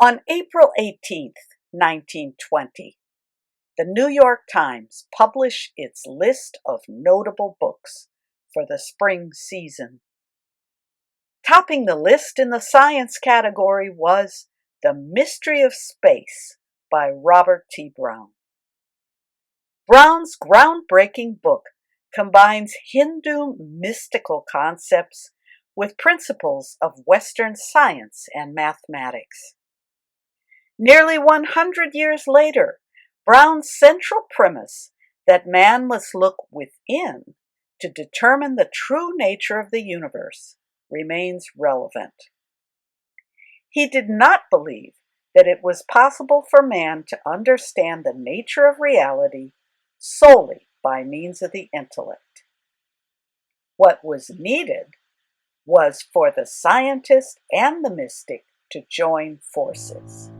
On April 18, 1920, the New York Times published its list of notable books for the spring season. Topping the list in the science category was The Mystery of Space by Robert T. Browne. Browne's groundbreaking book combines Hindu mystical concepts with principles of Western science and mathematics. Nearly 100 years later, Browne's central premise that man must look within to determine the true nature of the universe remains relevant. He did not believe that it was possible for man to understand the nature of reality solely by means of the intellect. What was needed was for the scientist and the mystic to join forces.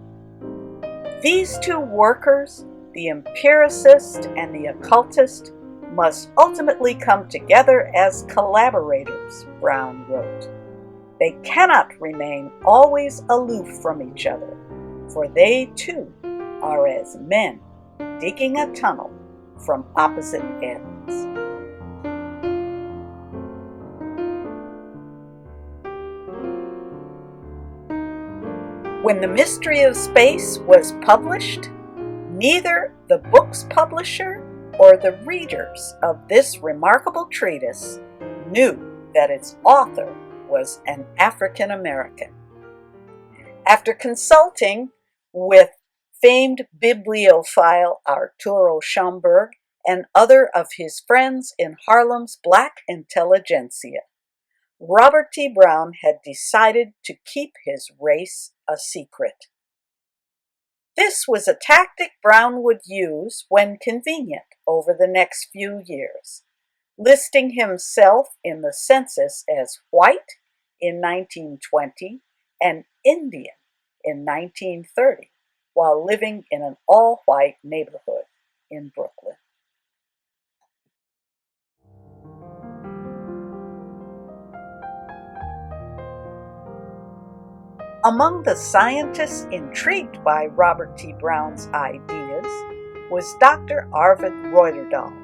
These two workers, the empiricist and the occultist, must ultimately come together as collaborators, Browne wrote. They cannot remain always aloof from each other, for they too are as men digging a tunnel from opposite ends. When The Mystery of Space was published, neither the book's publisher or the readers of this remarkable treatise knew that its author was an African American. After consulting with famed bibliophile Arturo Schomburg and other of his friends in Harlem's black intelligentsia, Robert T. Browne had decided to keep his race a secret. This was a tactic Browne would use when convenient over the next few years, listing himself in the census as white in 1920 and Indian in 1930, while living in an all-white neighborhood in Brooklyn. Among the scientists intrigued by Robert T. Browne's ideas was Dr. Arvid Reuterdahl,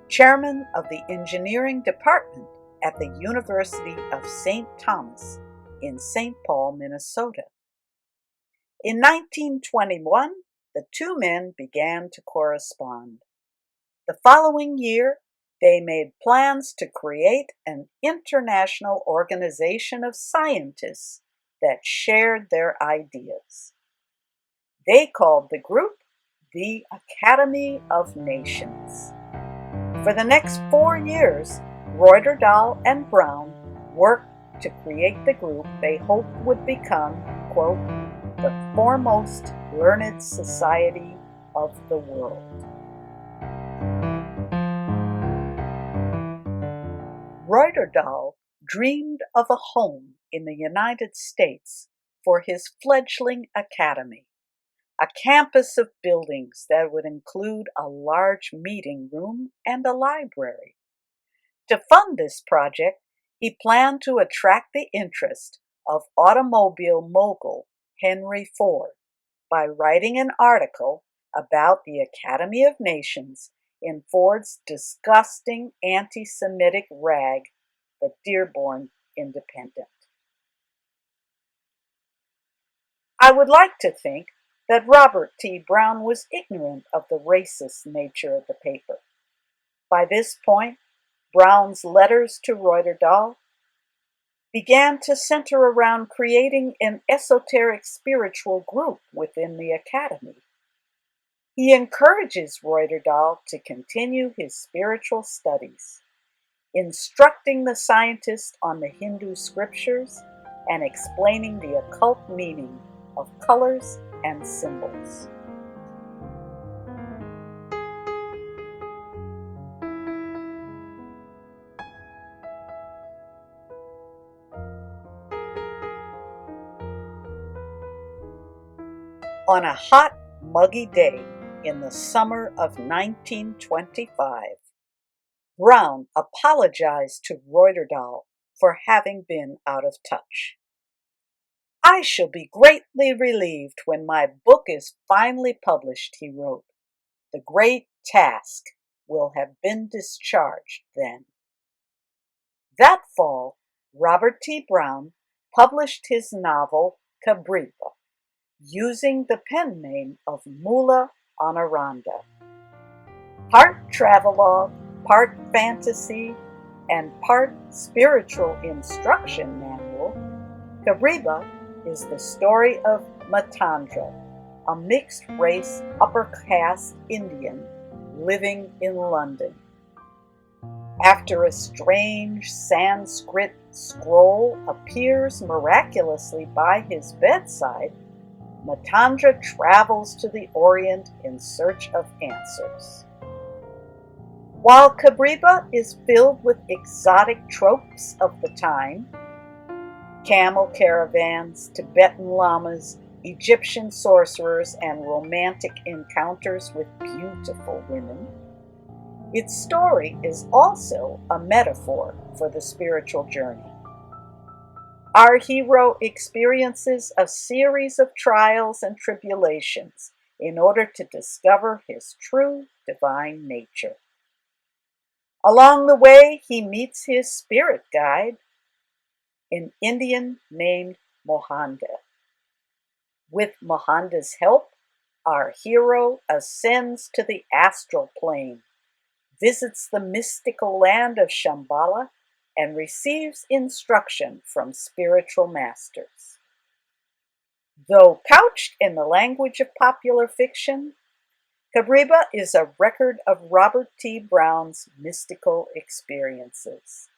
chairman of the engineering department at the University of St. Thomas in St. Paul, Minnesota. In 1921, the two men began to correspond. The following year, they made plans to create an international organization of scientists that shared their ideas. They called the group the Academy of Nations. For the next 4 years, Reuterdahl and Browne worked to create the group they hoped would become, quote, the foremost learned society of the world. Reuterdahl dreamed of a home in the United States for his fledgling academy, a campus of buildings that would include a large meeting room and a library. To fund this project, he planned to attract the interest of automobile mogul Henry Ford by writing an article about the Academy of Nations in Ford's disgusting anti-Semitic rag, the Dearborn Independent. I would like to think that Robert T. Browne was ignorant of the racist nature of the paper. By this point, Browne's letters to Reuterdahl began to center around creating an esoteric spiritual group within the Academy. He encourages Reuterdahl to continue his spiritual studies, instructing the scientist on the Hindu scriptures and explaining the occult meaning of colors and symbols. On a hot, muggy day in the summer of 1925, Browne apologized to Reuterdahl for having been out of touch. "I shall be greatly relieved when my book is finally published," he wrote. "The great task will have been discharged then." That fall, Robert T. Browne published his novel Cabriba, using the pen name of Mullah Anaranda. Part travelogue, part fantasy, and part spiritual instruction manual, Cabriba is the story of Matandra, a mixed-race upper-caste Indian living in London. After a strange Sanskrit scroll appears miraculously by his bedside, Matandra travels to the Orient in search of answers. While Cabriba is filled with exotic tropes of the time, camel caravans, Tibetan lamas, Egyptian sorcerers, and romantic encounters with beautiful women, its story is also a metaphor for the spiritual journey. Our hero experiences a series of trials and tribulations in order to discover his true divine nature. Along the way, he meets his spirit guide, an Indian named Mohanda. With Mohanda's help, our hero ascends to the astral plane, visits the mystical land of Shambhala, and receives instruction from spiritual masters. Though couched in the language of popular fiction, Cabriba is a record of Robert T. Browne's mystical experiences.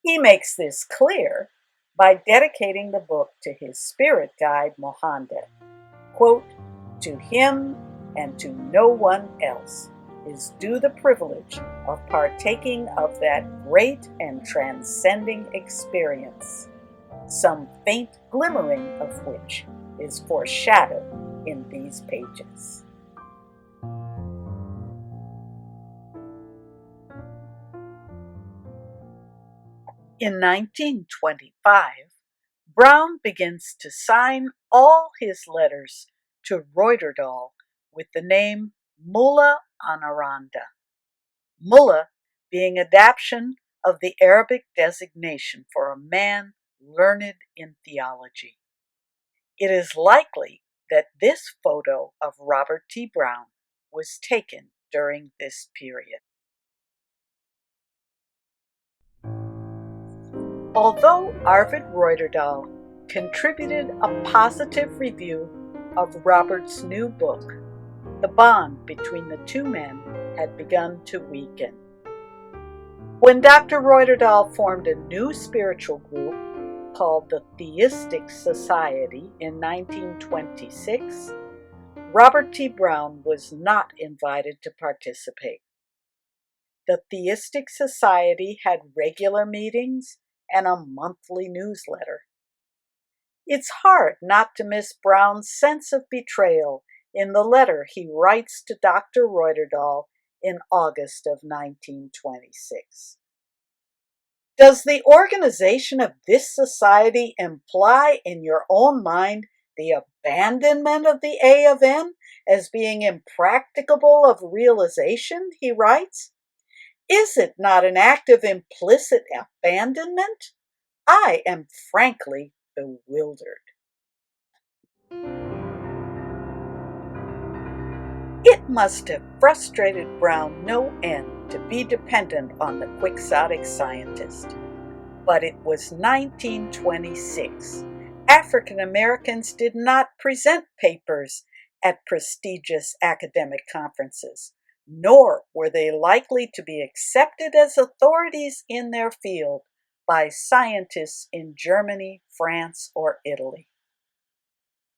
He makes this clear by dedicating the book to his spirit guide, Mohanda. Quote, "To him and to no one else is due the privilege of partaking of that great and transcending experience, some faint glimmering of which is foreshadowed in these pages." In 1925, Browne begins to sign all his letters to Reuterdahl with the name Mullah Anaranda, Mullah being adaptation of the Arabic designation for a man learned in theology. It is likely that this photo of Robert T. Browne was taken during this period. Although Arvid Reuterdahl contributed a positive review of Robert's new book, the bond between the two men had begun to weaken. When Dr. Reuterdahl formed a new spiritual group called the Theistic Society in 1926, Robert T. Browne was not invited to participate. The Theistic Society had regular meetings and a monthly newsletter. It's hard not to miss Browne's sense of betrayal in the letter he writes to Dr. Reuterdahl in August of 1926. Does the organization of this society imply in your own mind the abandonment of the A of N as being impracticable of realization, he writes? Is it not an act of implicit abandonment? I am frankly bewildered. It must have frustrated Browne no end to be dependent on the quixotic scientist. But it was 1926. African Americans did not present papers at prestigious academic conferences, nor were they likely to be accepted as authorities in their field by scientists in Germany, France, or Italy.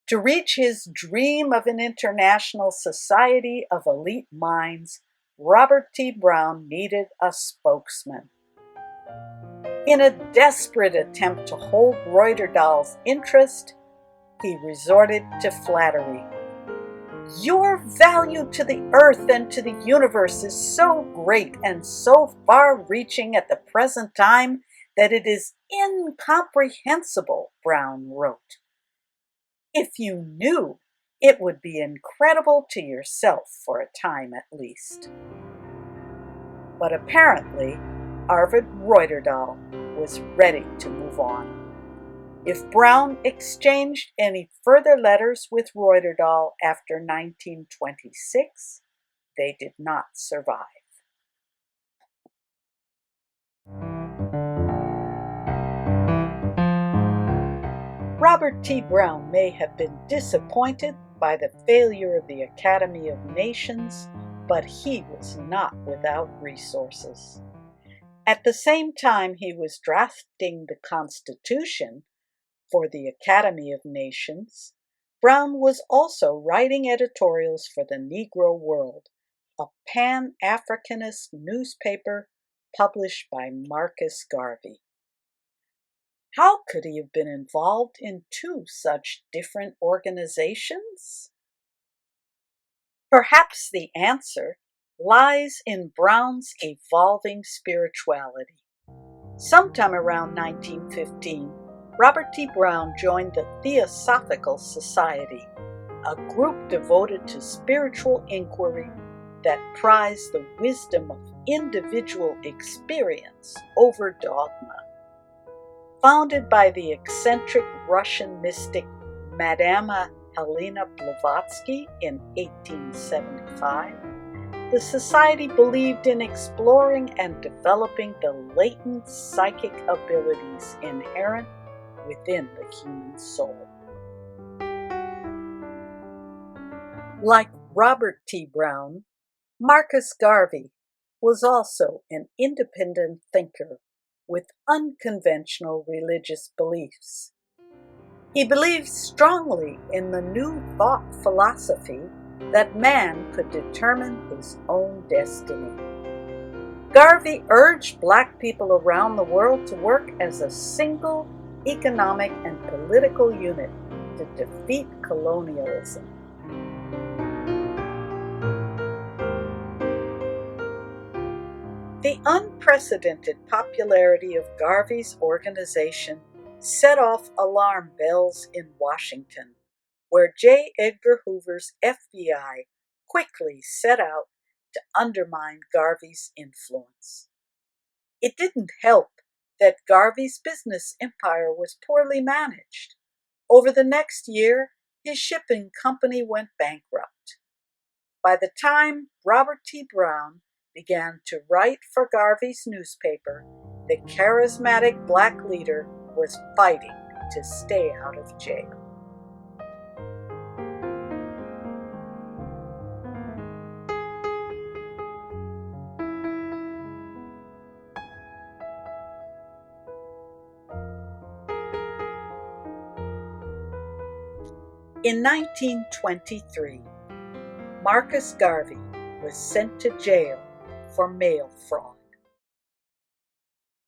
To reach his dream of an international society of elite minds, Robert T. Browne needed a spokesman. In a desperate attempt to hold Reuterdahl's interest, he resorted to flattery. "Your value to the earth and to the universe is so great and so far-reaching at the present time that it is incomprehensible," Browne wrote. If you knew, it would be incredible to yourself for a time at least. But apparently, Arvid Reuterdahl was ready to move on. If Browne exchanged any further letters with Reuterdahl after 1926, they did not survive. Robert T. Browne may have been disappointed by the failure of the Academy of Nations, but he was not without resources. At the same time he was drafting the Constitution for the Academy of Nations, Browne was also writing editorials for the Negro World, a Pan-Africanist newspaper published by Marcus Garvey. How could he have been involved in two such different organizations? Perhaps the answer lies in Browne's evolving spirituality. Sometime around 1915, Robert T. Browne joined the Theosophical Society, a group devoted to spiritual inquiry that prized the wisdom of individual experience over dogma. Founded by the eccentric Russian mystic Madame Helena Blavatsky in 1875, the society believed in exploring and developing the latent psychic abilities inherent within the human soul. Like Robert T. Browne, Marcus Garvey was also an independent thinker with unconventional religious beliefs. He believed strongly in the new thought philosophy that man could determine his own destiny. Garvey urged Black people around the world to work as a single economic and political unit to defeat colonialism. The unprecedented popularity of Garvey's organization set off alarm bells in Washington, where J. Edgar Hoover's FBI quickly set out to undermine Garvey's influence. It didn't help that Garvey's business empire was poorly managed. Over the next year, his shipping company went bankrupt. By the time Robert T. Browne began to write for Garvey's newspaper, the charismatic Black leader was fighting to stay out of jail. In 1923, Marcus Garvey was sent to jail for mail fraud.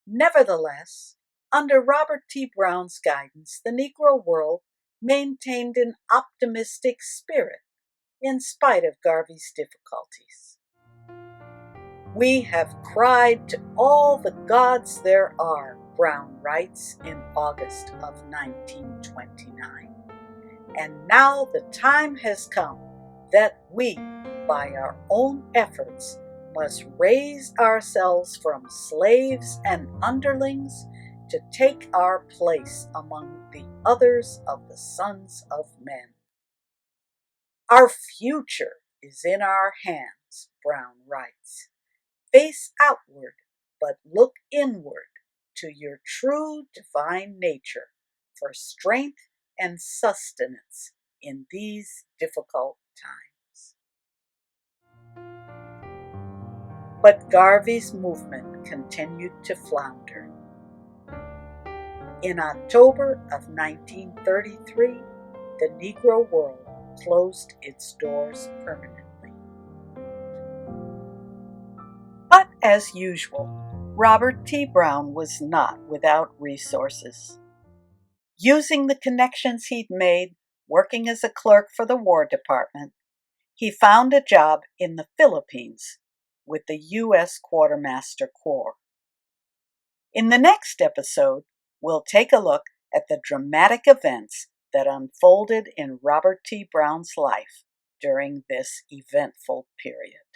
Nevertheless, under Robert T. Browne's guidance, the Negro World maintained an optimistic spirit in spite of Garvey's difficulties. "We have cried to all the gods there are," Browne writes in August of 1929. "And now the time has come that we, by our own efforts, must raise ourselves from slaves and underlings to take our place among the others of the sons of men. Our future is in our hands," Browne writes. "Face outward, but look inward to your true divine nature for strength and sustenance in these difficult times." But Garvey's movement continued to flounder. In October of 1933, the Negro World closed its doors permanently. But as usual, Robert T. Browne was not without resources. Using the connections he'd made working as a clerk for the War Department, he found a job in the Philippines with the U.S. Quartermaster Corps. In the next episode, we'll take a look at the dramatic events that unfolded in Robert T. Browne's life during this eventful period.